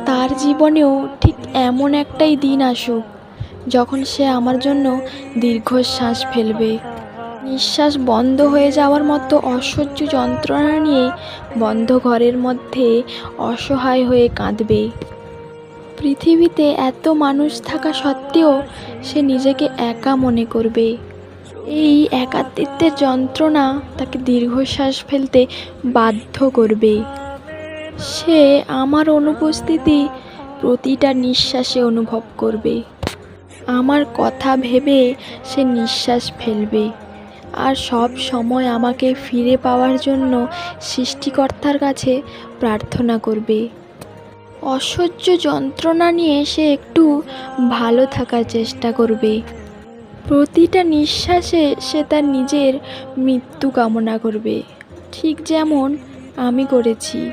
তার জীবনেও ঠিক এমন একটাই দিন আসুক যখন সে আমার জন্য দীর্ঘশ্বাস ফেলবে। নিঃশ্বাস বন্ধ হয়ে যাওয়ার মতো অসহ্য যন্ত্রণা নিয়ে বন্ধ ঘরের মধ্যে অসহায় হয়ে কাঁদবে। পৃথিবীতে এত মানুষ থাকা সত্ত্বেও সে নিজেকে একা মনে করবে। এই একাকিত্বের যন্ত্রণা তাকে দীর্ঘশ্বাস ফেলতে বাধ্য করবে। সে আমার অনুপস্থিতি প্রতিটা নিঃশ্বাসে অনুভব করবে। আমার কথা ভেবে সে নিঃশ্বাস ফেলবে আর সব সময় আমাকে ফিরে পাওয়ার জন্য সৃষ্টিকর্তার কাছে প্রার্থনা করবে। অসহ্য যন্ত্রণা নিয়ে সে একটু ভালো থাকার চেষ্টা করবে। প্রতিটা নিঃশ্বাসে সে তার নিজের মৃত্যু কামনা করবে, ঠিক যেমন আমি করেছি।